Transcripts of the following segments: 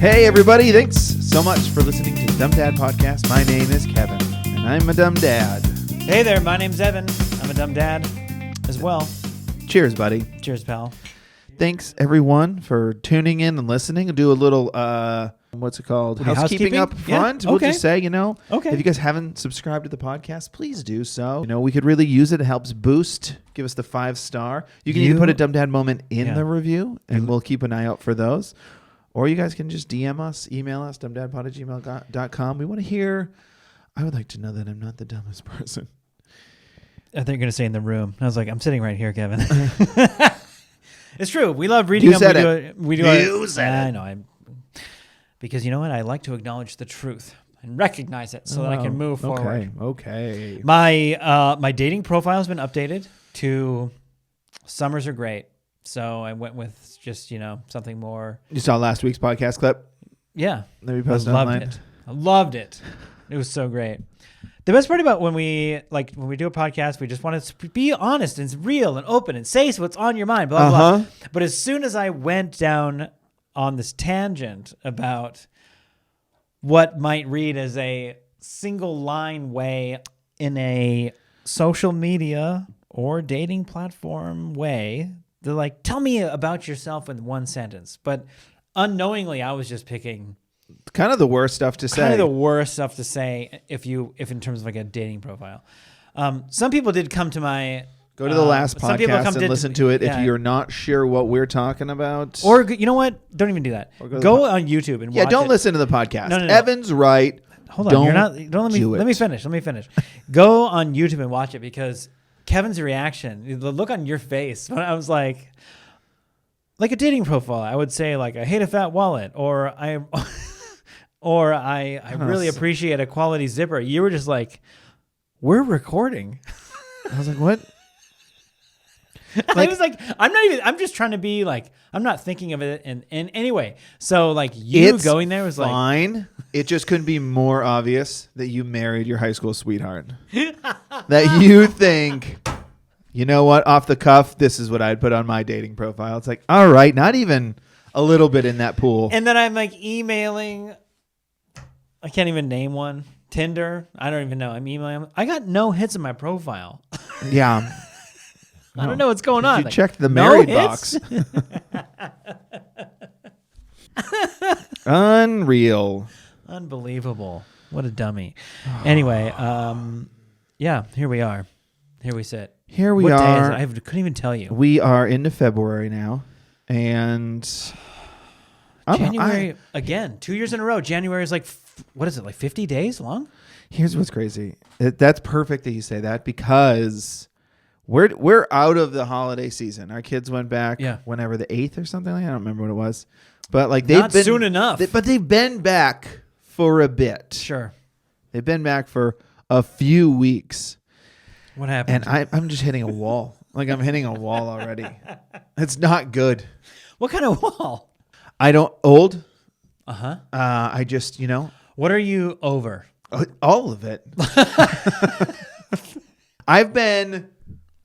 Hey, everybody. Thanks so much for listening to the Dumb Dad Podcast. My name is Kevin, and I'm a dumb dad. Hey there, my name's Evan. I'm a dumb dad as well. Cheers, buddy. Cheers, pal. Thanks, everyone, for tuning in and listening. I'll do a little, what's it called? Housekeeping up front. Yeah. We'll Okay. just say, Okay. if you guys haven't subscribed to the podcast, please do so. We could really use it. It helps boost. Give us the 5-star. You can even put a dumb dad moment in the review, and we'll keep an eye out for those. Or you guys can just DM us, email us, dumbdadpod@gmail.com. We want to hear. I would like to know that I'm not the dumbest person. I think you're going to say in the room. I was like, I'm sitting right here, Kevin. It's true. We love reading You them. said We do You said it. I know. Because you know what? I like to acknowledge the truth and recognize it so that I can move forward. Okay. My dating profile has been updated to summers are great. So I went with just, something more. You saw last week's podcast clip? Yeah. That we posted I loved online? it. I loved it. It was so great. The best part about when we do a podcast, we just want to be honest and real and open and say what's on your mind, blah, blah, blah. But as soon as I went down on this tangent about what might read as a single line way in a social media or dating platform way, they're like, tell me about yourself in one sentence. But unknowingly, I was just picking kind of the worst stuff to say. Kind of the worst stuff to say if in terms of like a dating profile. Some people did come to my... Go to the last podcast and listen to it if you're not sure what we're talking about. Or you know what? Don't even do that. Go on YouTube and watch it. Yeah, don't listen to the podcast. No. Evan's right. Hold on. Let me finish. Go on YouTube and watch it because Kevin's reaction, the look on your face when I was like a dating profile, I would say like I hate a fat wallet or I really appreciate a quality zipper. You were just like, we're recording. I was like, what? I was like, I'm just trying to be like, I'm not thinking of it in any way. So like going there was fine. It just couldn't be more obvious that you married your high school sweetheart. That you think, you know what, off the cuff, this is what I'd put on my dating profile. It's like, all right, not even a little bit in that pool. And then I'm like emailing, I can't even name one. Tinder, I don't even know. I'm emailing. I got no hits in my profile. Yeah. I don't know what's going on. You checked the married box. Unreal. Unbelievable. What a dummy. Anyway, yeah, here we are. Here we sit. Here we what are. Day is it? I couldn't even tell you. We are into February now. And January, again, 2 years in a row. January is like, what is it, like 50 days long? Here's what's crazy. That's perfect that you say that because we're out of the holiday season. Our kids went back whenever, the 8th or something like that. I don't remember what it was. But like Not soon enough. But they've been back for a bit. Sure. They've been back for a few weeks. What happened? And I'm just hitting a wall. Like I'm hitting a wall already. It's not good. What kind of wall? Old. Uh-huh. I just, What are you over? All of it. I've been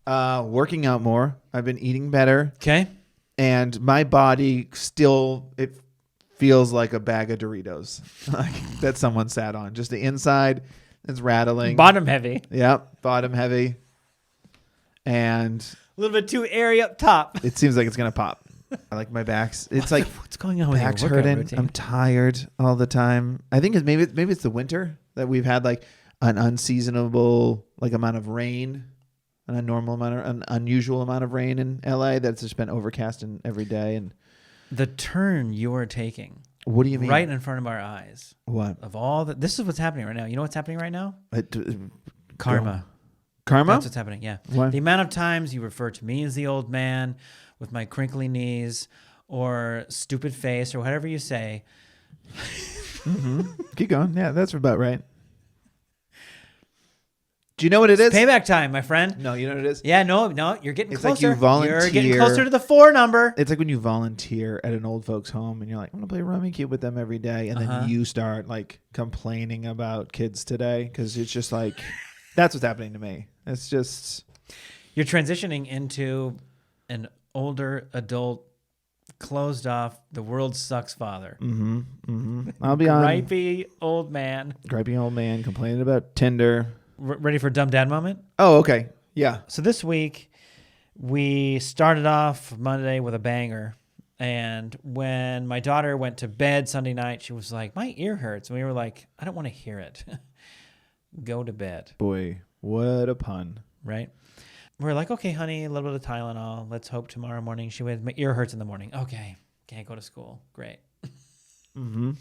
working out more. I've been eating better. Okay. And my body still, it feels like a bag of Doritos that someone sat on. Just the inside is rattling. Bottom heavy. Yep, bottom heavy. And a little bit too airy up top. It seems like it's going to pop. I like my back's. It's like what's going on with your workout hurting. routine? I'm tired all the time. I think maybe it's the winter that we've had like an unseasonable amount of rain, an unusual amount of rain in LA that's just been overcast every day. And the turn you are taking. What do you mean? Right in front of our eyes. What? This is what's happening right now. You know what's happening right now? Karma. Karma? That's what's happening, yeah. What? The amount of times you refer to me as the old man with my crinkly knees or stupid face or whatever you say. Mm-hmm. Keep going. Yeah, that's about right. Do you know what it is? Payback time, my friend. No, you know what it is? Yeah, no, you're getting it's closer. Like you volunteer. You're getting closer to the 4 number. It's like when you volunteer at an old folks' home and you're like, I'm going to play Rummy Cube with them every day. And then you start complaining about kids today because it's just like, that's what's happening to me. It's just... You're transitioning into an older adult closed off, the world sucks father. Mm-hmm. Mm-hmm. I'll be on. Gripey old man. Gripey old man complaining about Tinder. Ready for a dumb dad moment? Oh, okay. Yeah. So this week, we started off Monday with a banger. And when my daughter went to bed Sunday night, she was like, my ear hurts. And we were like, I don't want to hear it. Go to bed. Boy, what a pun. Right? We're like, okay, honey, a little bit of Tylenol. Let's hope tomorrow morning she went, my ear hurts in the morning. Okay, can't go to school. Great. Mm-hmm.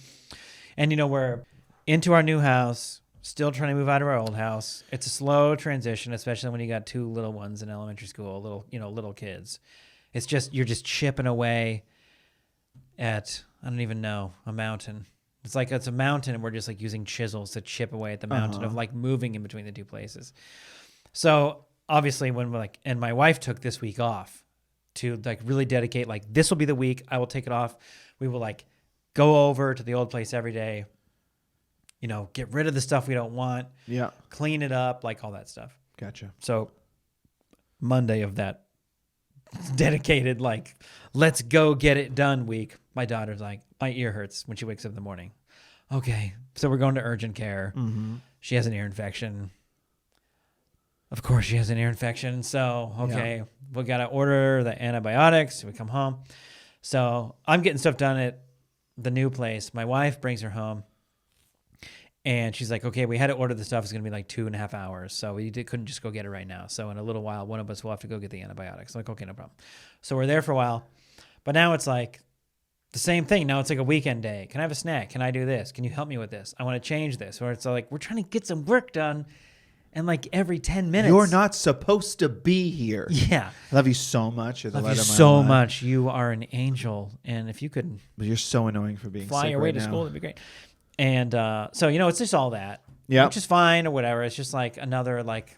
And, we're into our new house, still trying to move out of our old house. It's a slow transition, especially when you got 2 little ones in elementary school, little kids. It's just, you're just chipping away at, I don't even know, a mountain. It's a mountain and we're just like using chisels to chip away at the mountain of like moving in between the 2 places. So obviously when we're like, and my wife took this week off to like really dedicate, like this will be the week I will take it off. We will like go over to the old place every day, get rid of the stuff we don't want. Yeah. Clean it up, like all that stuff. Gotcha. So Monday of that dedicated, like, let's go get it done week, my daughter's like, my ear hurts when she wakes up in the morning. Okay. So we're going to urgent care. Mm-hmm. She has an ear infection. Of course she has an ear infection. So, okay, we got to order the antibiotics. We come home. So I'm getting stuff done at the new place. My wife brings her home. And she's like, okay, we had to order the stuff. It's going to be like 2.5 hours. So we couldn't just go get it right now. So in a little while, one of us will have to go get the antibiotics. I'm like, okay, no problem. So we're there for a while. But now it's like the same thing. Now it's like a weekend day. Can I have a snack? Can I do this? Can you help me with this? I want to change this. Or it's like, we're trying to get some work done. And like every 10 minutes. You're not supposed to be here. Yeah. I love you so much. You're the love light you of my so life. much. You are an angel. And if you could But you're so annoying for being fly sick your way right to now. school, that'd be great. And so, it's just all that. Yeah. Which is fine or whatever. It's just like another like,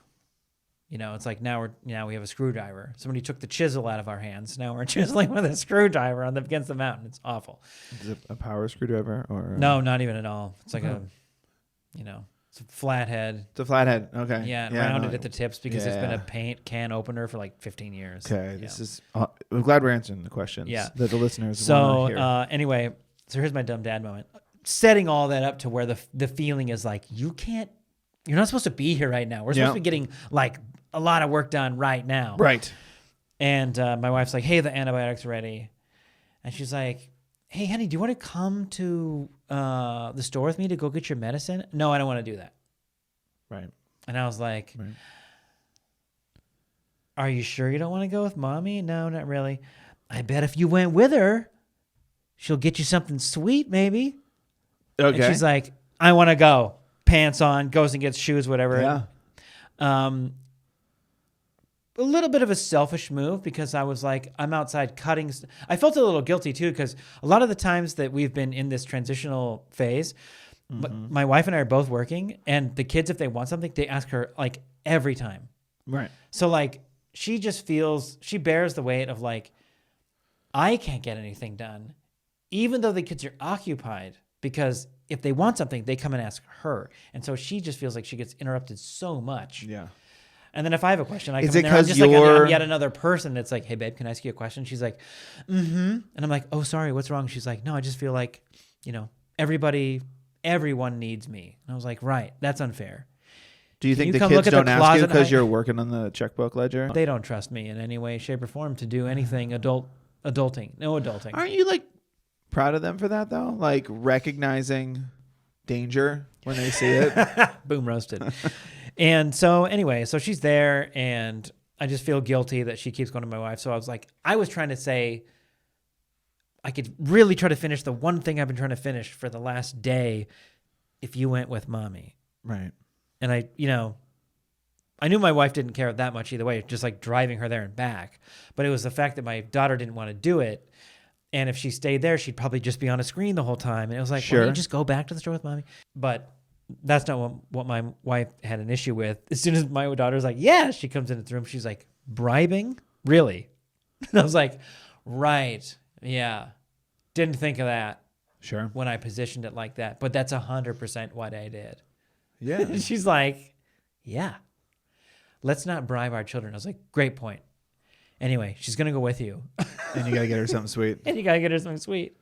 it's like now we have a screwdriver. Somebody took the chisel out of our hands. Now we're chiseling with a screwdriver against the mountain. It's awful. Is it a power screwdriver or? No, not even at all. It's like it's a flathead. It's a flathead. Okay. Yeah, rounded at the tips because it's been a paint can opener for like 15 years. Okay. This is. I'm glad we're answering the questions. Yeah. That the listeners. So want to hear. Anyway, so here's my dumb dad moment. Setting all that up to where the feeling is like, you're not supposed to be here right now. We're supposed to be getting like a lot of work done right now. Right. And my wife's like, hey, the antibiotics are ready. And she's like, hey, honey, do you want to come to the store with me to go get your medicine? No, I don't want to do that. Right. And I was like, Right. Are you sure you don't want to go with mommy? No, not really. I bet if you went with her, she'll get you something sweet maybe. Okay. And she's like, I want to go. Pants on, goes and gets shoes, whatever. Yeah. A little bit of a selfish move because I was like, I'm outside cutting. I felt a little guilty too because a lot of the times that we've been in this transitional phase, my wife and I are both working, and the kids, if they want something, they ask her like every time. Right. So like she bears the weight of like, I can't get anything done, even though the kids are occupied. Because if they want something, they come and ask her. And so she just feels like she gets interrupted so much. Yeah. And then if I have a question, I Is come in it there. I'm 'cause just like you're- I'm yet another person that's like, hey, babe, can I ask you a question? She's like, mm-hmm. And I'm like, oh, sorry, what's wrong? She's like, no, I just feel like, everyone needs me. And I was like, right, that's unfair. Do you Can think you the come kids look at the don't ask you closet because I- you're working on the checkbook ledger? They don't trust me in any way, shape, or form to do anything adulting. No adulting. Aren't you like proud of them for that though? Like recognizing danger when they see it? Boom, roasted. And so anyway, so she's there and I just feel guilty that she keeps going to my wife. So I was like, I was trying to say I could really try to finish the one thing I've been trying to finish for the last day if you went with mommy. Right. And I knew my wife didn't care that much either way, just like driving her there and back. But it was the fact that my daughter didn't want to do it. And if she stayed there, she'd probably just be on a screen the whole time. And it was like, Sure. Why don't you just go back to the store with mommy? But that's not what my wife had an issue with. As soon as my daughter's like, yeah, she comes into the room. She's like, bribing? Really? And I was like, right. Yeah. Didn't think of that Sure. when I positioned it like that. But that's 100% what I did. Yeah. She's like, yeah, let's not bribe our children. I was like, great point. Anyway, she's going to go with you. And you got to get her something sweet. And you got to get her something sweet.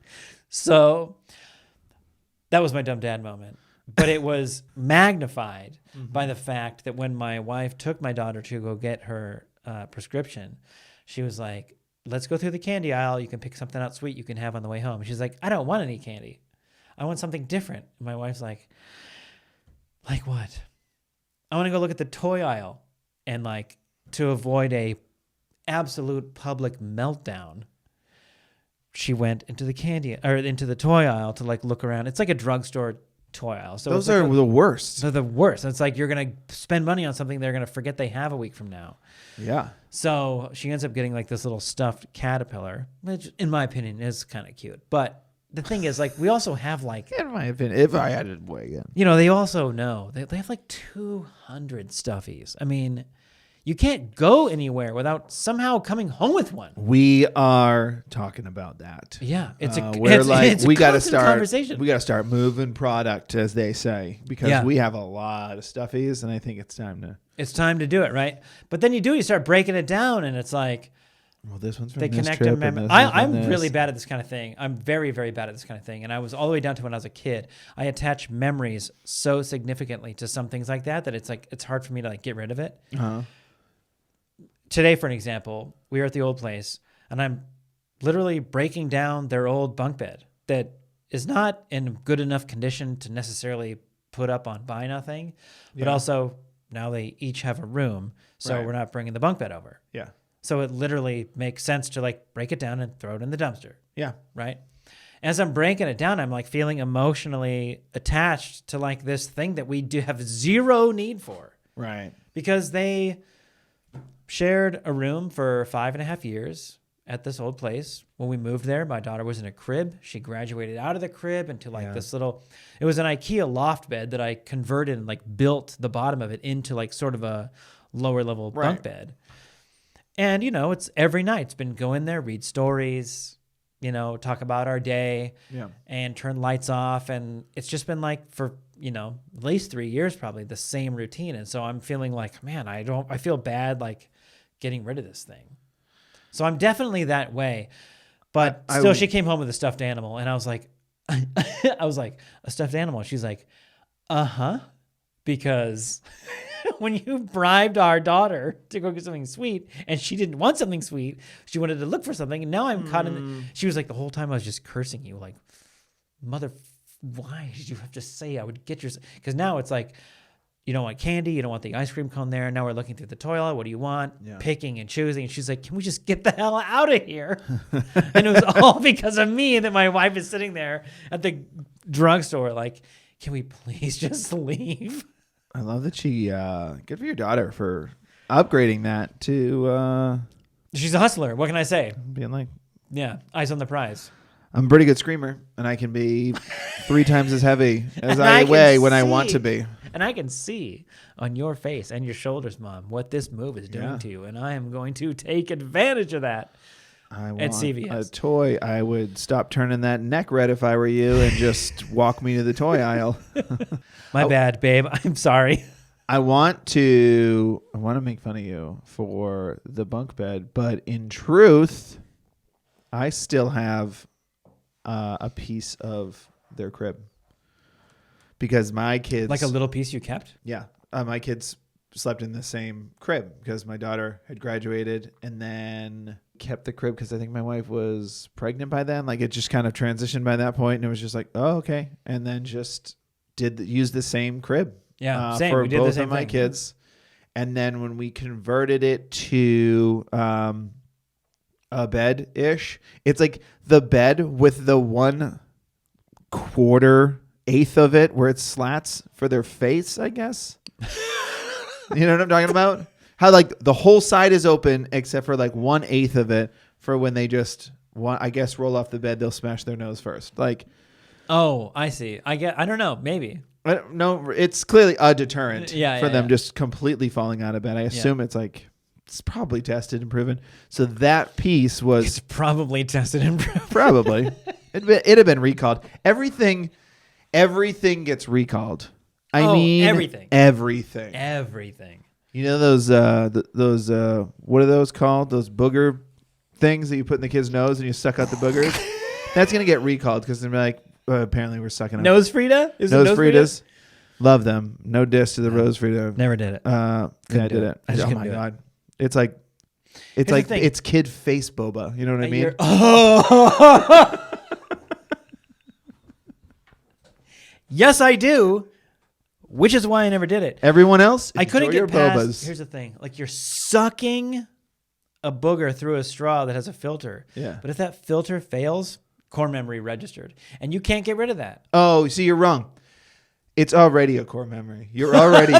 So that was my dumb dad moment. But it was magnified by the fact that when my wife took my daughter to go get her prescription, she was like, let's go through the candy aisle. You can pick something out sweet you can have on the way home. She's like, I don't want any candy. I want something different. And my wife's like what? I want to go look at the toy aisle. And like, to avoid a absolute public meltdown, she went into the toy aisle to like look around. It's like a drugstore toy aisle. So those are the worst. They're the worst. It's like you're going to spend money on something they're going to forget they have a week from now. Yeah. So she ends up getting like this little stuffed caterpillar, which in my opinion is kind of cute. But the thing is, like, we also have like, in my opinion, if I had to weigh in, they also know they have like 200 stuffies. I mean, you can't go anywhere without somehow coming home with one. We are talking about that. Yeah, it's we got to start conversation. We got to start moving product, as they say, because we have a lot of stuffies, and I think it's time to do it, right? But then you start breaking it down, and it's like, well, this one's from they this connect trip. I'm really bad at this kind of thing. I'm very, very bad at this kind of thing. And I was all the way down to when I was a kid. I attach memories so significantly to some things like that it's like it's hard for me to like get rid of it. Uh-huh. Today, for an example, we were at the old place, and I'm literally breaking down their old bunk bed that is not in good enough condition to necessarily put up on Buy Nothing, but also now they each have a room, so we're not bringing the bunk bed over. Yeah. So it literally makes sense to like break it down and throw it in the dumpster. Yeah. Right. As I'm breaking it down, I'm like feeling emotionally attached to like this thing that we do have zero need for. Right. Because they shared a room for 5.5 years at this old place. When we moved there, my daughter was in a crib. She graduated out of the crib into like this little, it was an IKEA loft bed that I converted and like built the bottom of it into like sort of a lower level bunk bed. And, it's every night. It's been go in there, read stories, talk about our day and turn lights off. And it's just been like for, at least 3 years, probably the same routine. And so I'm feeling like, man, I feel bad, like getting rid of this thing. So I'm definitely that way. But still, she came home with a stuffed animal. And I was like, a stuffed animal. She's like, because when you bribed our daughter to go get something sweet and she didn't want something sweet, she wanted to look for something. And now I'm caught in she was like, the whole time I was just cursing you, like, why did you have to say I would get your, because now it's like, you don't want candy, you don't want the ice cream cone there. Now we're looking through the toilet. What do you want? Yeah. Picking and choosing. And she's like, can we just get the hell out of here? And it was all because of me that my wife is sitting there at the drugstore like, can we please just leave? I love that she, good for your daughter for upgrading that to. She's a hustler. What can I say? Being like. Yeah, eyes on the prize. I'm a pretty good screamer, and I can be 3 times as heavy as I weigh when I want to be. And I can see on your face and your shoulders, Mom, what this move is doing to you. And I am going to take advantage of that. I want at CVS. a toy. I would stop turning that neck red if I were you and just walk me to the toy aisle. My bad, babe. I'm sorry. I want to make fun of you for the bunk bed, but in truth, I still have a piece of their crib because my kids, like a little piece you kept. Yeah, my kids slept in the same crib because my daughter had graduated and then kept the crib because I think my wife was pregnant by then. Like it just kind of transitioned by that point, and it was just like, oh, okay, and then just use the same crib. Yeah, same. For we did both the same of my thing. kids, and then when we converted it to a bed ish, it's like the bed with the 1/4 of it where it's slats for their face, I guess. You know what I'm talking about? How like the whole side is open except for like 1/8 of it for when they just want, I guess, roll off the bed, they'll smash their nose first. Like, oh, I see. I don't know. Maybe. No, it's clearly a deterrent for them just completely falling out of bed. I assume it's like, it's probably tested and proven. So that piece was... It's probably tested and proven. Probably. It'd have been recalled. Everything gets recalled. I mean... Everything. Everything. Everything. You know those what are those called? Those booger things that you put in the kid's nose and you suck out the boogers. That's gonna get recalled because they're like, apparently we're sucking up Nose Frida? Is it nose Nose Fritas. Love them. No diss to the Rose Frida. Never did it. Yeah, I did it. I just Oh couldn't my do it. god, it's like it's kid face boba. You know what I mean? Yes, I do. Which is why I never did it. Everyone else, I couldn't enjoy get your past. bobas. Here's the thing: like you're sucking a booger through a straw that has a filter. Yeah. But if that filter fails, core memory registered, and you can't get rid of that. Oh, see, you're wrong. It's already a core memory. You're already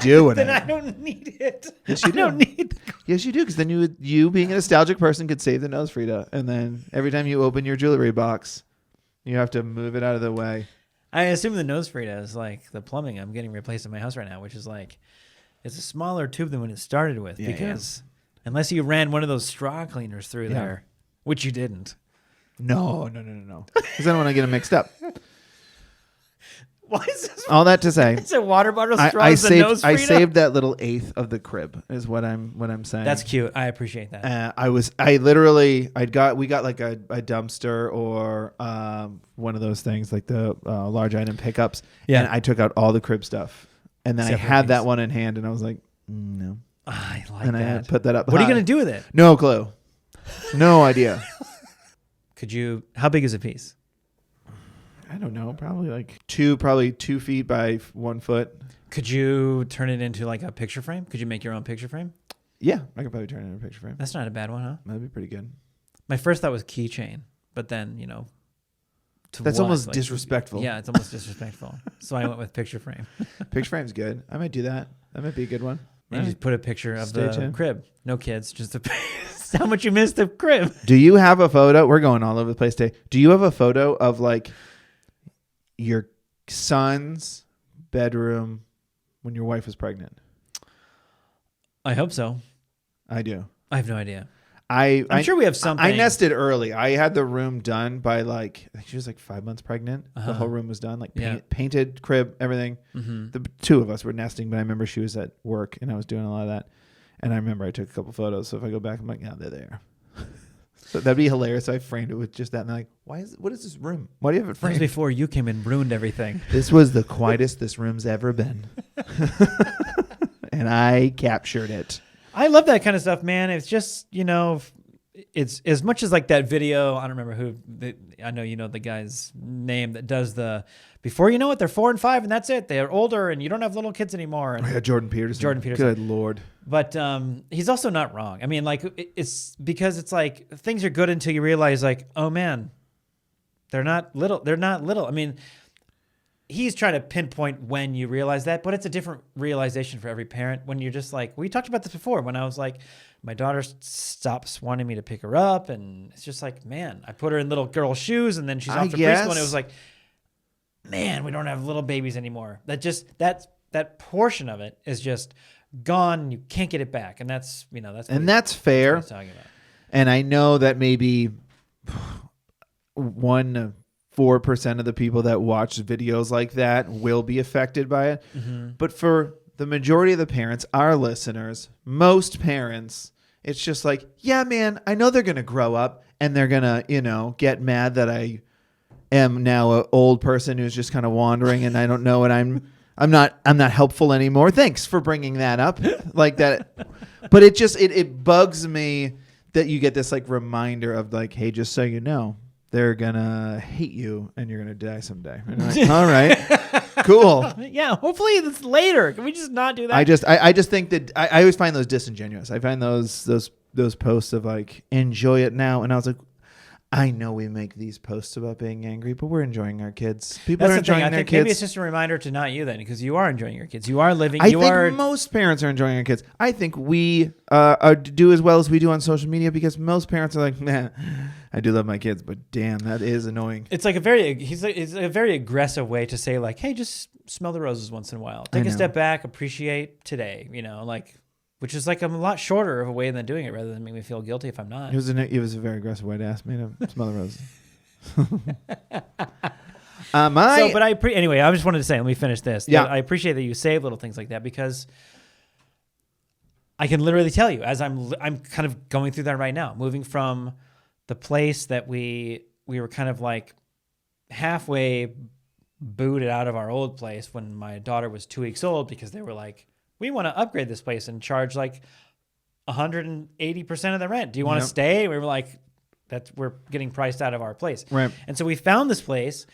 doing Then it. I don't need it. Yes, you I don't do. need. Yes, you do. Because then you being a nostalgic person could save the nose Frida, and then every time you open your jewelry box, you have to move it out of the way. I assume the nose Frida is like the plumbing I'm getting replaced in my house right now, which is like it's a smaller tube than when it started with. Yeah, because unless you ran one of those straw cleaners through there, which you didn't. No. Because then when I get them mixed up. Why is this? All that to say, It's a water bottle straw. I I saved that little eighth of the crib. Is what I'm saying. That's cute. I appreciate that. We got like a dumpster or one of those things like the large item pickups. Yeah. And I took out all the crib stuff, and then Separate I had that things. one in hand, and I was like, no. I like And that. I put that up. What are you high. gonna do with it? No clue. No idea. Could you? How big is a piece? I don't know. Probably 2 feet by 1 foot. Could you turn it into like a picture frame? Could you make your own picture frame? Yeah, I could probably turn it into a picture frame. That's not a bad one, huh? That'd be pretty good. My first thought was keychain, but then That's almost disrespectful. Yeah, it's almost disrespectful. So I went with picture frame. Picture frame's good. I might do that. That might be a good one. And you just put a picture of Stay the tuned. crib. No kids, just how much you missed the crib. Do you have a photo? We're going all over the place today. Do you have a photo of like your son's bedroom when your wife was pregnant? I hope so. I do. I have no idea. I'm sure we have something. I nested early. I had the room done by I think she was like 5 months pregnant. The Uh-huh. whole room was done, like Yeah. painted, crib, everything. Mm-hmm. The two of us were nesting, but I remember she was at work and I was doing a lot of that. And I remember I took a couple photos. So if I go back, I'm like, yeah, they're there. So that'd be hilarious. So I framed it with just that. And they're like, what is this room? Why do you have it That was framed? before you came and ruined everything. This was the quietest this room's ever been. And I captured it. I love that kind of stuff, man. It's just, it's as much as like that video. I don't remember I know you know the guy's name that does before you know it, they're 4 and 5 and that's it. They're older and you don't have little kids anymore. And, Yeah, Jordan Peterson. Good Lord. But he's also not wrong. I mean, like it's because it's like things are good until you realize like, oh man, they're not little. They're not little. I mean, he's trying to pinpoint when you realize that, but it's a different realization for every parent. When you're just like, we talked about this before, when I was like, my daughter stops wanting me to pick her up. And it's just like, man, I put her in little girl shoes and then she's off to preschool. And it was like, man, we don't have little babies anymore. That portion of it is just gone. You can't get it back. And that's fair. That's what he's talking about. And I know that maybe 4% of the people that watch videos like that will be affected by it. Mm-hmm. But for the majority of the parents, our listeners, most parents, it's just like, yeah, man, I know they're going to grow up and they're going to, get mad that I am now an old person who's just kind of wandering and I don't know what I'm not helpful anymore. Thanks for bringing that up like that. But it bugs me that you get this like reminder of like, hey, just so you know, they're gonna hate you and you're gonna die someday. And I'm like, all right, cool. Yeah, hopefully it's later. Can we just not do that? I just think that I always find those disingenuous. I find those posts of like, enjoy it now, and I was like, I know we make these posts about being angry, but we're enjoying our kids. People That's are the thing. enjoying I their think kids. maybe it's just a reminder to not you then, because you are enjoying your kids. You are living. I think most parents are enjoying their kids. I think we do as well as we do on social media because most parents are like, nah, I do love my kids, but damn, that is annoying. It's like it's a very aggressive way to say like, hey, just smell the roses once in a while. Take a step back, appreciate today. Which is like a lot shorter of a way than doing it, rather than make me feel guilty if I'm not. It was a very aggressive way to ask me to smell the roses. Anyway, I just wanted to say, let me finish this. Yeah. I appreciate that you say little things like that because I can literally tell you as I'm kind of going through that right now, moving from the place that we were kind of like halfway booted out of our old place when my daughter was 2 weeks old because they were like, we want to upgrade this place and charge like 180% of the rent. Do you want to stay? We were like, we're getting priced out of our place. Right. And so we found this place,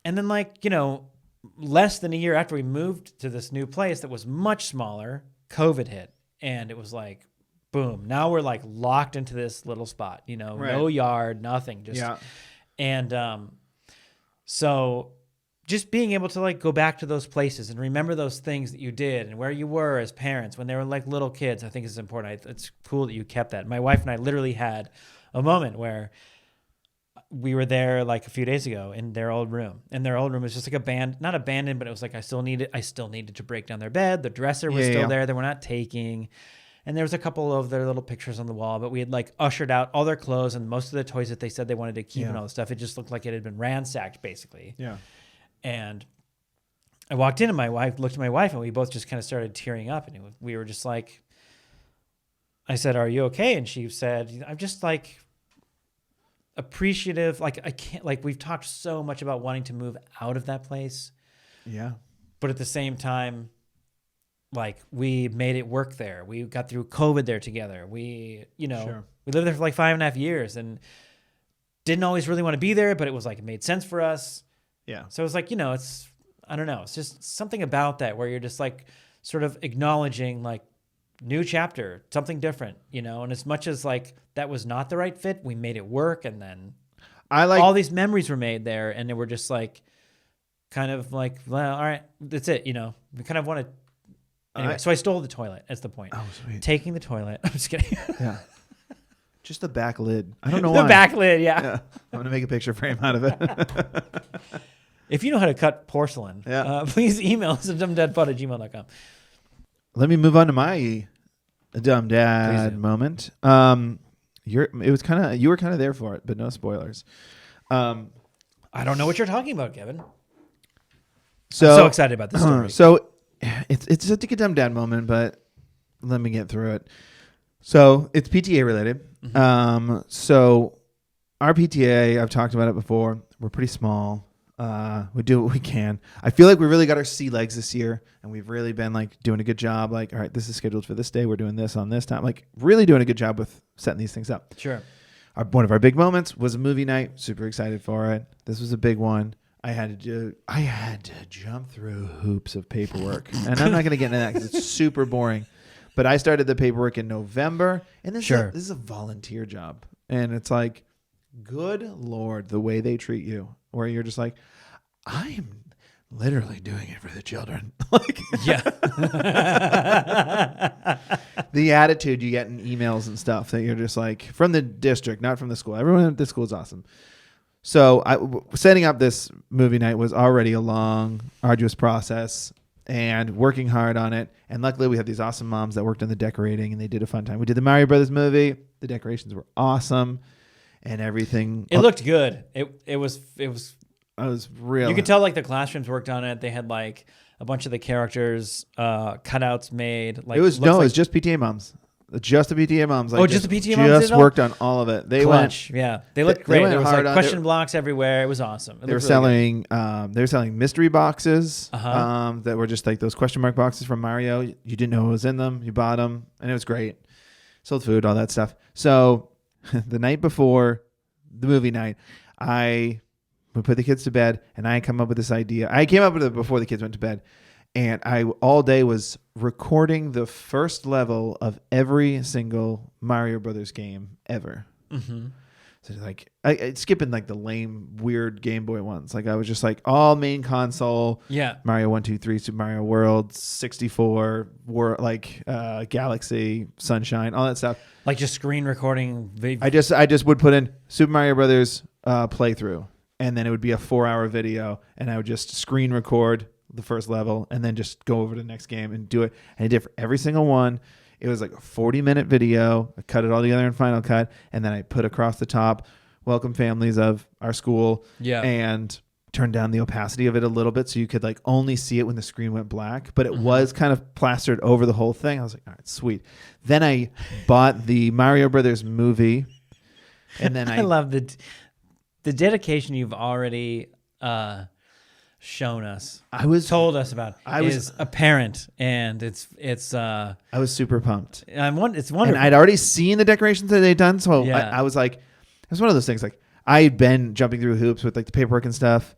and then like, less than a year after we moved to this new place that was much smaller, COVID hit. And it was like, boom. Now we're like locked into this little spot, no yard, nothing. And so just being able to like go back to those places and remember those things that you did and where you were as parents when they were like little kids, I think is important. It's cool that you kept that. My wife and I literally had a moment where we were there like a few days ago in their old room, and their old room was just like not abandoned, but it was like I still needed to break down their bed. The dresser was still there. They were not taking. And there was a couple of their little pictures on the wall, but we had like ushered out all their clothes and most of the toys that they said they wanted to keep and all the stuff. It just looked like it had been ransacked basically. Yeah. And I walked in and my wife looked at my wife and we both just kind of started tearing up, and we were just like, I said, "Are you okay?" And she said, "I'm just like appreciative. Like I can't, like we've talked so much about wanting to move out of that place. Yeah. But at the same time, like we made it work there. We got through COVID there together. We lived there for like 5.5 years and didn't always really want to be there, but it was like, it made sense for us. Yeah. So it's like, I don't know. It's just something about that where you're just like sort of acknowledging like new chapter, something different, and as much as like that was not the right fit, we made it work. And then all these memories were made there, and they were just like, kind of like, well, all right, that's it. We kind of want to, anyway. So I stole the toilet. That's the point. Oh, sweet. Taking the toilet. I'm just kidding. Yeah. Just the back lid. I don't know why. The back lid. Yeah. I'm going to make a picture frame out of it. If you know how to cut porcelain, please email us at dumbdadpod@gmail.com. Let me move on to my dumb dad moment. You were kind of there for it, but no spoilers. I don't know what you're talking about, Kevin. So I'm so excited about this story. So it's a dumb dad moment, but let me get through it. So it's PTA related. Mm-hmm. So our PTA, I've talked about it before. We're pretty small. We do what we can. I feel like we really got our sea legs this year, and we've really been like doing a good job. Like, all right, this is scheduled for this day. We're doing this on this time. Like, really doing a good job with setting these things up. Sure. One of our big moments was a movie night. Super excited for it. This was a big one. I had to jump through hoops of paperwork, and I'm not going to get into that because it's super boring. But I started the paperwork in November, and this is a volunteer job, and it's like, good Lord, the way they treat you, where you're just like, I am literally doing it for the children. Like, yeah. The attitude you get in emails and stuff that you're just like, from the district, not from the school. Everyone at the school is awesome. So setting up this movie night was already a long, arduous process, and working hard on it. And luckily we had these awesome moms that worked on the decorating, and they did a fun time. We did the Mario Brothers movie. The decorations were awesome and everything. It looked good. It was real. You could tell like the classrooms worked on it. They had like a bunch of the characters cutouts made. Like it was just PTA moms. Just the PTA moms. Like, just the PTA moms just worked on all of it. They Clutch. They looked great. There was like question it. Blocks everywhere. It was awesome. They were selling mystery boxes that were just like those question mark boxes from Mario. You didn't know what was in them. You bought them, and it was great. Sold food, all that stuff. So the night before the movie night, I would put the kids to bed, and I come up with this idea. I came up with it before the kids went to bed. And I all day was recording the first level of every single Mario Brothers game ever. Mm-hmm. So like I skipping like the lame, weird Game Boy ones. Like I was just like all main console. Yeah. Mario 1, 2, 3, Super Mario World, 64, Galaxy, Sunshine, all that stuff. Like just screen recording. I just would put in Super Mario Brothers playthrough, and then it would be a 4-hour video, and I would just screen record the first level and then just go over to the next game and do it. And I did for every single one. It was like a 40-minute video. I cut it all together in Final Cut, and then I put across the top welcome families of our school. Yeah. And turned down the opacity of it a little bit so you could like only see it when the screen went black, but it was kind of plastered over the whole thing. I was like, all right, sweet. Then I bought the Mario Brothers movie, and then I love the dedication you've already shown us. Told us about. Is apparent, and it's. I was super pumped. It's wonderful. And I'd already seen the decorations that they'd done, so Yeah. I was like, it was one of those things like. I'd been jumping through hoops with like the paperwork and stuff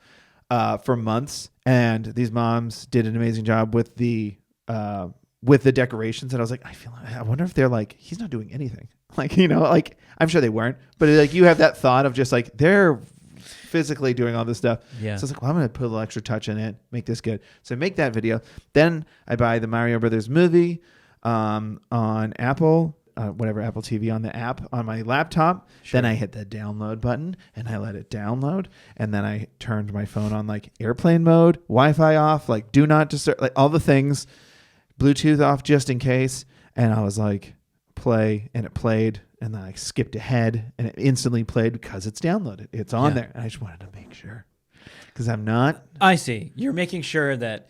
for months, and these moms did an amazing job with the decorations. And I was like, I wonder if they're like, he's not doing anything. Like, you know, like I'm sure they weren't, but like you have that thought of just like they're physically doing all this stuff. Yeah. So I was like, well, I'm going to put a little extra touch in it, make this good. So I make that video. Then I buy the Mario Brothers movie on Apple. Whatever, Apple TV on the app on my laptop. Sure. Then I hit the download button and I let it download. And then I turned my phone on like airplane mode, Wi-Fi off, like do not disturb, like all the things, Bluetooth off just in case. And I was like, play, and it played. And then I skipped ahead and it instantly played because it's downloaded. It's on there. And I just wanted to make sure because I'm not. I see. You're making sure that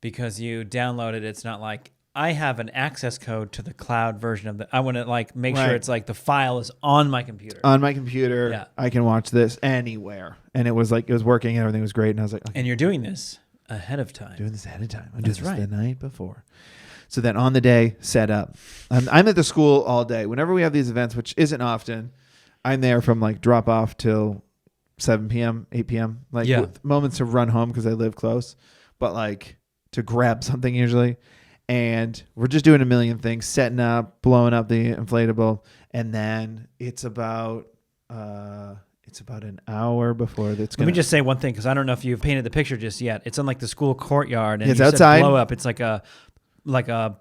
because you downloaded, it's not like, I have an access code to the cloud version of I want to like make sure it's like the file is on my computer. On my computer, I can watch this anywhere. And it was like, it was working and everything was great. And I was like, okay. And you're doing this ahead of time. Doing this ahead of time. I'm doing this the night before. So then on the day, set up. I'm at the school all day. Whenever we have these events, which isn't often, I'm there from like drop off till 7 p.m., 8 p.m. Like with moments to run home because I live close. But like to grab something usually. And we're just doing a million things, setting up, blowing up the inflatable, and then it's about an hour before that's going. Let me just say one thing because I don't know if you've painted the picture just yet. It's in like the school courtyard, and it's you outside. Said blow up. It's like a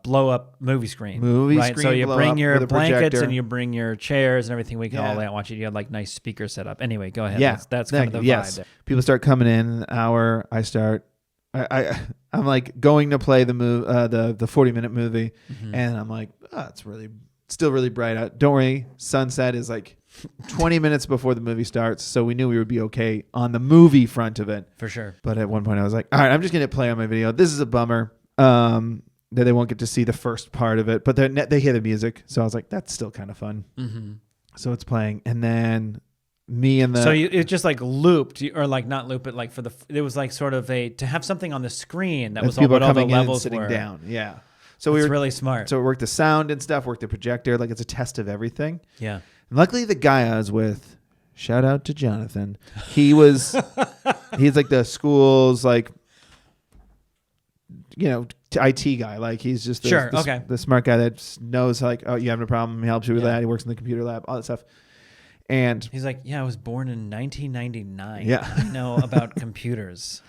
blow up movie screen. Screen. So you bring your blankets projector. And you bring your chairs and everything. We can all lay out watch it. You have like nice speakers set up. Anyway, go ahead. Yeah, that's kind of the vibe there. People start coming in an hour. I start. I'm like going to play the 40-minute movie, and I'm like, it's still really bright out. Don't worry, sunset is like 20 minutes before the movie starts, so we knew we would be okay on the movie front of it for sure. But at one point, I was like, all right, I'm just gonna play on my video. This is a bummer that they won't get to see the first part of it, but they hear the music, so I was like, that's still kind of fun. So it's playing, and then. It just like looped or like not loop it like it was like sort of to have something on the screen that was all what all the levels sitting were. Down. Yeah. So it's really smart. So it worked the sound and stuff, worked the projector, like it's a test of everything. Yeah. And luckily the guy I was with, shout out to Jonathan. He's like the school's like IT guy. Like he's just the smart guy that knows like, oh, you have no problem, he helps you with that. He works in the computer lab, all that stuff. And he's like, I was born in 1999. Yeah. I know about computers.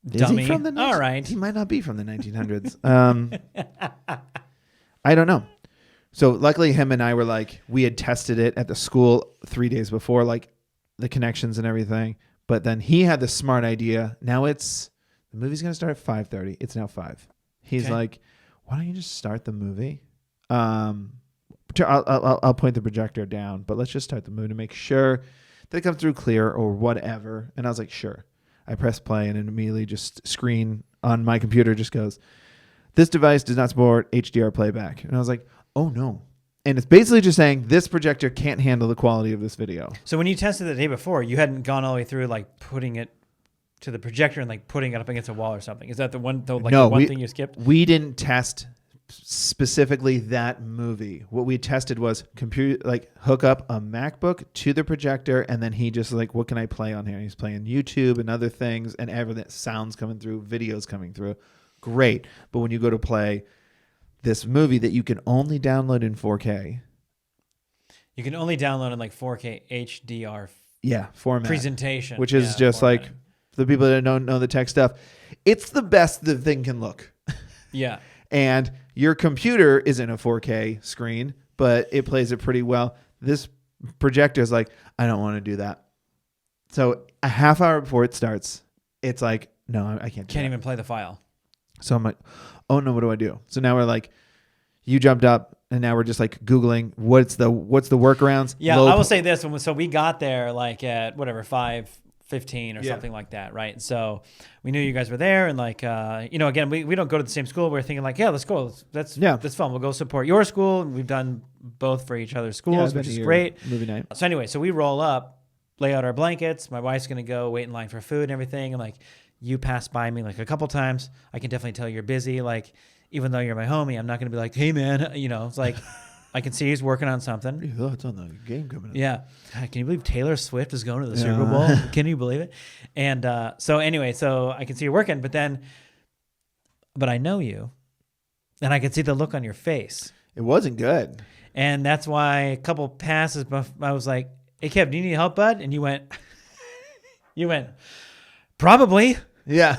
Dummy. All right. He might not be from the 1900s. I don't know. So luckily him and I were like, we had tested it at the school 3 days before, like the connections and everything. But then he had the smart idea. Now the movie's going to start at 5:30. It's now 5. He's like, why don't you just start the movie? I'll point the projector down, but let's just start the movie to make sure that it comes through clear or whatever. And I was like, sure. I press play and immediately just screen on my computer just goes, this device does not support HDR playback. And I was like, oh no. And it's basically just saying this projector can't handle the quality of this video. So when you tested the day before, you hadn't gone all the way through like putting it to the projector and like putting it up against a wall or something. Is that the one thing you skipped? We didn't test specifically that movie. What we tested was hook up a MacBook to the projector, and then he just like, what can I play on here? And he's playing YouTube and other things, and everything, sounds coming through, videos coming through. Great. But when you go to play this movie that you can only download in 4K. You can only download in like 4K HDR format. Presentation. Which is just format. Like, for the people that don't know the tech stuff, it's the best the thing can look. Yeah. And your computer isn't a 4K screen, but it plays it pretty well. This projector is like, I don't want to do that. So a half hour before it starts, it's like, no, I can't do Can't even play the file. So I'm like, oh no, what do I do? So now we're like, you jumped up, and now we're just like Googling what's the workarounds. Yeah, I will say this. So we got there like at whatever 5:30 15 or something like that, right? And so we knew you guys were there, and like, again, we don't go to the same school. We're thinking like, yeah, let's go. That's fun. We'll go support your school, and we've done both for each other's schools, which is great. Movie night. So anyway, so we roll up, lay out our blankets. My wife's gonna go wait in line for food and everything, and like, you pass by me like a couple times. I can definitely tell you're busy. Like, even though you're my homie, I'm not gonna be like, hey man, it's like. I can see he's working on something. Oh, it's on the game coming up. Yeah. God, can you believe Taylor Swift is going to the Super Bowl? Can you believe it? And so I can see you're working, but I know you, and I can see the look on your face. It wasn't good. And that's why a couple passes, I was like, hey, Kev, do you need help, bud? And you went, probably. Yeah.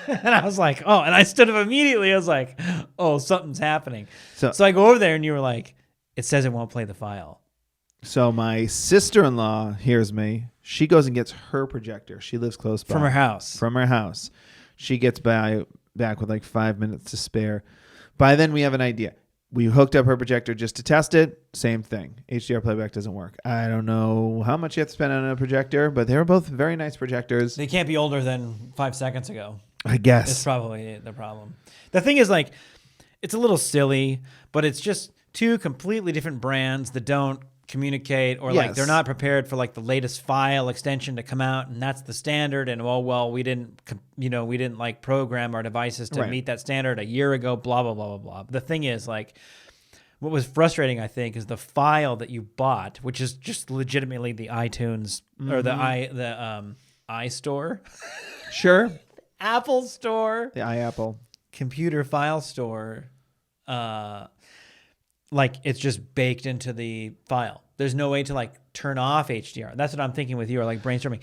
And I was like, oh, and I stood up immediately. I was like, oh, something's happening. So I go over there, and you were like, it says it won't play the file. So my sister-in-law hears me. She goes and gets her projector. She lives close by. From her house. She gets back with like 5 minutes to spare. By then, we have an idea. We hooked up her projector just to test it. Same thing. HDR playback doesn't work. I don't know how much you have to spend on a projector, but they were both very nice projectors. They can't be older than 5 seconds ago. I guess. It's probably the problem. The thing is, like, it's a little silly, but it's just two completely different brands that don't communicate, or like they're not prepared for like the latest file extension to come out, and that's the standard. And we didn't like program our devices to meet that standard a year ago. Blah blah blah blah blah. But the thing is, like, what was frustrating, I think, is the file that you bought, which is just legitimately the iTunes or the iStore. Sure. Apple Store. The iApple. Computer file store. Like, it's just baked into the file. There's no way to like turn off HDR. That's what I'm thinking with you, or like brainstorming.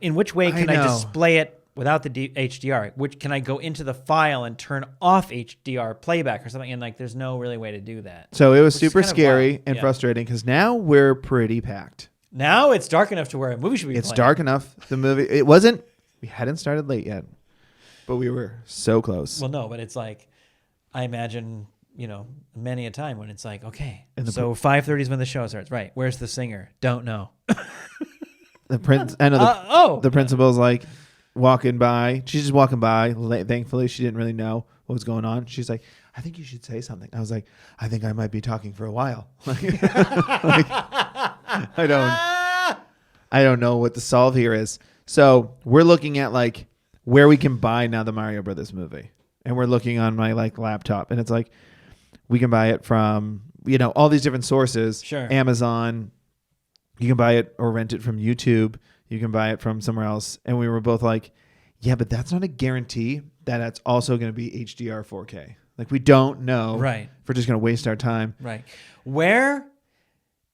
In which way can I display it without the HDR? Which can I go into the file and turn off HDR playback or something? And like, there's no really way to do that. So it was super scary and frustrating, because now we're pretty packed. Now it's dark enough to where a movie should be playing. It's dark enough. The movie, we hadn't started late yet, but we were so close. Well, no, but it's like, I imagine, many a time when it's like, okay, so 5:30 is when the show starts. Right. Where's the singer? Don't know. The principal's like walking by. She's just walking by. Thankfully, she didn't really know what was going on. She's like, I think you should say something. I was like, I think I might be talking for a while. I don't know what the solve here is. So we're looking at like where we can buy now the Mario Brothers movie. And we're looking on my like laptop, and it's like, we can buy it from, all these different sources. Sure. Amazon. You can buy it or rent it from YouTube. You can buy it from somewhere else. And we were both like, yeah, but that's not a guarantee that it's also going to be HDR 4K. Like, we don't know. Right. If we're just going to waste our time. Right. Where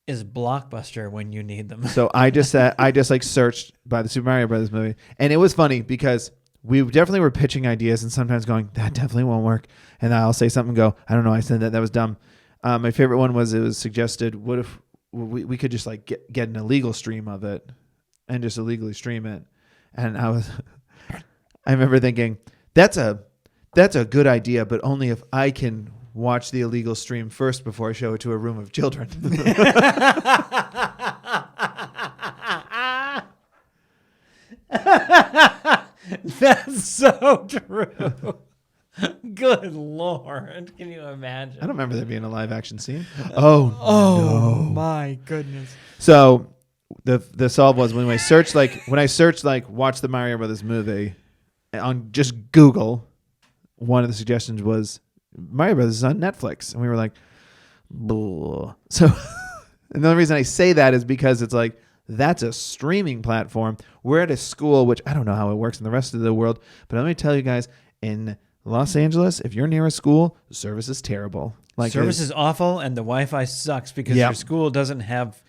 is Blockbuster when you need them? So I just searched by the Super Mario Brothers movie. And it was funny because we definitely were pitching ideas and sometimes going, that definitely won't work. And I'll say something and go, I don't know, I said that was dumb. My favorite one was, it was suggested, what if we could just like get an illegal stream of it and just illegally stream it? And I remember thinking, that's a good idea, but only if I can watch the illegal stream first before I show it to a room of children. That's so true. Good Lord. Can you imagine? I don't remember there being a live action scene. Oh no. My goodness. So the solve was when I searched watch the Mario Brothers movie on just Google, one of the suggestions was Mario Brothers is on Netflix. And we were like, blah. So and the only reason I say that is because it's like, that's a streaming platform. We're at a school, which I don't know how it works in the rest of the world, but let me tell you guys, in Los Angeles, if you're near a school, the service is terrible. Like, service is awful, and the Wi-Fi sucks because your school doesn't have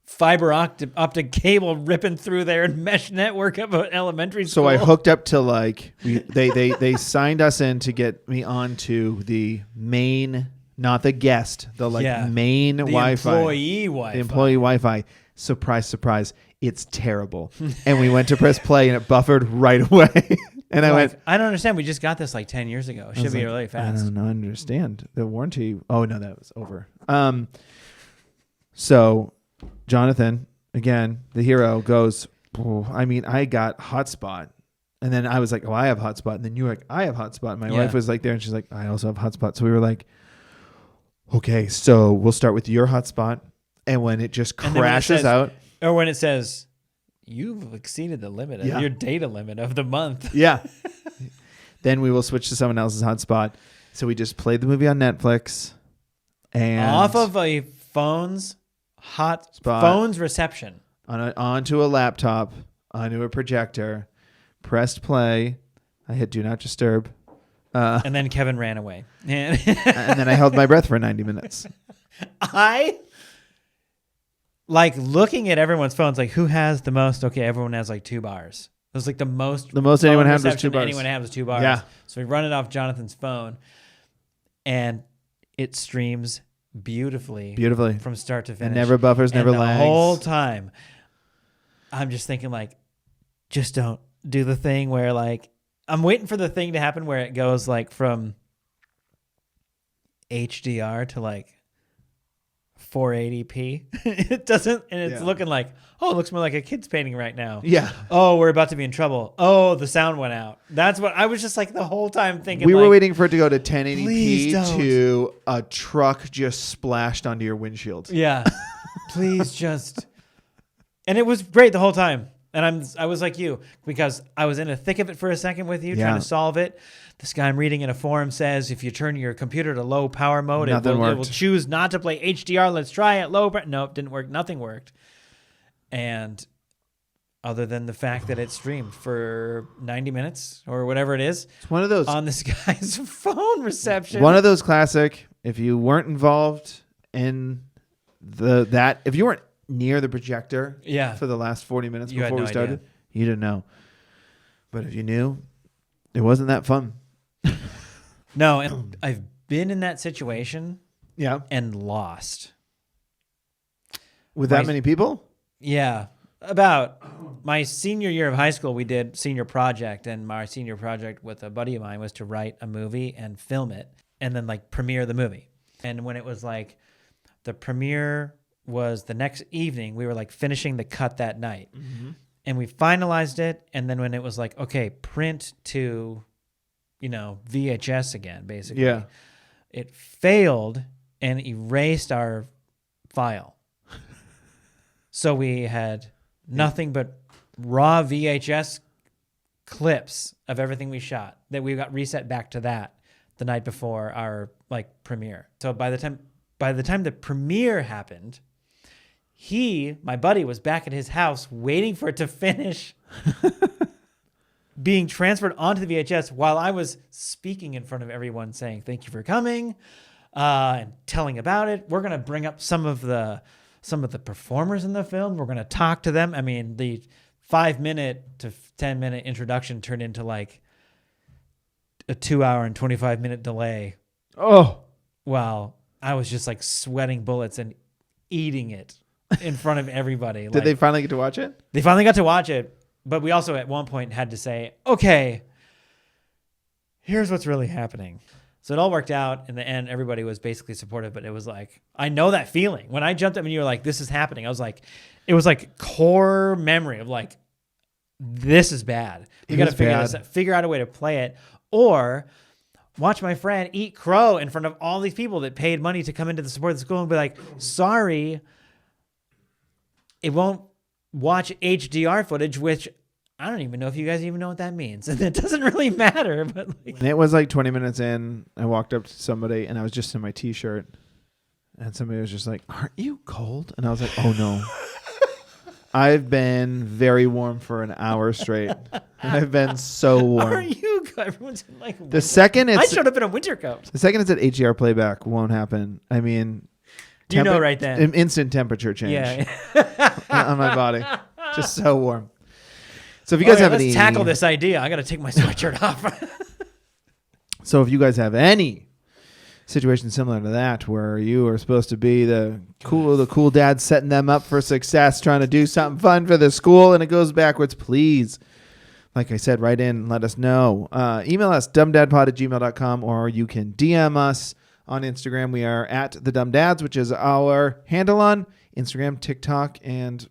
fiber optic cable ripping through their mesh network of an elementary school. So I hooked up to like they signed us in to get me onto the main, not the guest, the main Wi-Fi, employee Wi-Fi. The employee Wi-Fi. Surprise, surprise! It's terrible. And we went to press play, and it buffered right away. And I went, I don't understand. We just got this like 10 years ago. It should be really fast. I don't understand. The warranty. Oh, no, that was over. So Jonathan, again, the hero, goes, I mean, I got hotspot. And then I was like, oh, I have hotspot. And then you were like, I have hotspot. My wife was like there and she's like, I also have hotspot. So we were like, okay, so we'll start with your hotspot. And when it just crashes out. Or when it says, you've exceeded the limit of your data limit of the month. Yeah. Then we will switch to someone else's hotspot. So we just played the movie on Netflix. And off of a phone's phone's reception. Onto a laptop, onto a projector. Pressed play. I hit do not disturb. And then Kevin ran away. And then I held my breath for 90 minutes. I like looking at everyone's phones, like who has the most? Okay, everyone has like 2 bars. It was like the most anyone had was 2 bars. Anyone had was 2 bars. Yeah. So we run it off Jonathan's phone and it streams beautifully from start to finish. And never buffers, never lags. The whole time I'm just thinking like, just don't do the thing where like I'm waiting for the thing to happen where it goes like from HDR to like 480p. It doesn't, and it's looking like, oh, it looks more like a kid's painting right now. Yeah. Oh, we're about to be in trouble. Oh, the sound went out. That's what I was just like the whole time thinking. We were waiting for it to go to 1080p to a truck just splashed onto your windshield. Yeah. Please just. And it was great the whole time. And I was like you, because I was in the thick of it for a second with you, trying to solve it. This guy I'm reading in a forum says if you turn your computer to low power mode, it will choose not to play HDR. Let's try it. Nope, didn't work. Nothing worked. And other than the fact that it streamed for 90 minutes or whatever it is, it's one of those on this guy's phone reception. One of those classic. If you weren't involved in if you weren't near the projector for the last 40 minutes before we started, you didn't know. But if you knew, it wasn't that fun. No, and I've been in that situation and lost. With that many people? Yeah. About my senior year of high school, we did senior project, and my senior project with a buddy of mine was to write a movie and film it and then like premiere the movie. And when it was like the premiere was the next evening, we were like finishing the cut that night. Mm-hmm. And we finalized it. And then when it was like, okay, print to, VHS again, basically. Yeah. It failed and erased our file. So we had nothing but raw VHS clips of everything we shot that we got reset back to that the night before our like premiere. So by the time the premiere happened, my buddy was back at his house waiting for it to finish being transferred onto the VHS while I was speaking in front of everyone saying, thank you for coming, and telling about it. We're going to bring up some of the performers in the film. We're going to talk to them. I mean, the 5-minute to 10-minute introduction turned into like a 2-hour and 25-minute delay. Oh, wow. I was just like sweating bullets and eating it in front of everybody. Did they finally get to watch it? They finally got to watch it, but we also at one point had to say, okay, here's what's really happening. So it all worked out. In the end, everybody was basically supportive, but it was like, I know that feeling. When I jumped up and you were like, this is happening, I was like, it was like core memory of like, this is bad. We got to figure out a way to play it, or watch my friend eat crow in front of all these people that paid money to come into the support of the school and be like, sorry, it won't watch HDR footage, which I don't even know if you guys even know what that means. And it doesn't really matter. But like, and it was like 20 minutes in, I walked up to somebody and I was just in my t-shirt. And somebody was just like, aren't you cold? And I was like, oh no. I've been very warm for an hour straight. I've been so warm. Are you? Everyone's in like the second I showed up in a winter coat. The second it's at HDR playback won't happen. I mean, right then. Instant temperature change on my body. Just so warm. So if you guys have let's tackle this idea. I got to take my sweatshirt off. So if you guys have any situation similar to that, where you are supposed to be the cool dad setting them up for success, trying to do something fun for the school, and it goes backwards, please, like I said, write in and let us know. Email us, dumbdadpod@gmail.com, or you can DM us on Instagram. We are at the Dumb Dads, which is our handle on Instagram, TikTok, and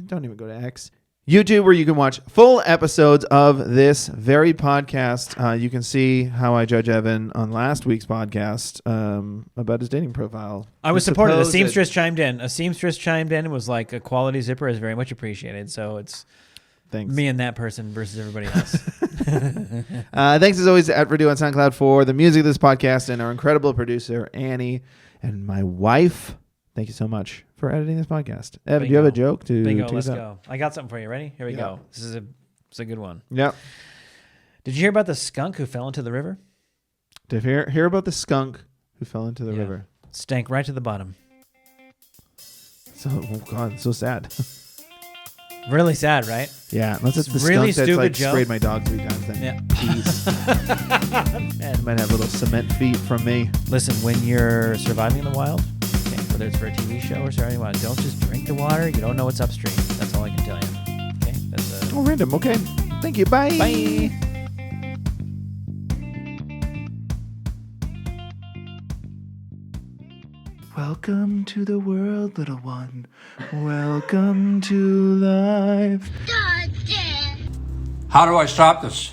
don't even go to X, YouTube, where you can watch full episodes of this very podcast. You can see how I judge Evan on last week's podcast about his dating profile. I was supportive. A seamstress chimed in. And was like, a quality zipper is very much appreciated. So it's me and that person versus everybody else. Thanks as always to Edward on SoundCloud for the music of this podcast, and our incredible producer, Annie, and my wife. Thank you so much for editing this podcast. Evan, do you have a joke to let's go. I got something for you. Ready? Here we go. This is a good one. Yep. Did you hear about the skunk who fell into the river? Did you hear about the skunk who fell into the river? Stank right to the bottom. Oh God, so sad. Really sad, right? Yeah, unless it's the really skunk that's like joke. sprayed my dog 3 times. Then peace. Might have little cement feet from me. Listen, when you're surviving in the wild, whether it's for a TV show or surviving in the wild, don't just drink the water. You don't know what's upstream. That's all I can tell you. Okay, that's random. Okay, thank you. Bye. Bye. Welcome to the world, little one. Welcome to life. How do I stop this?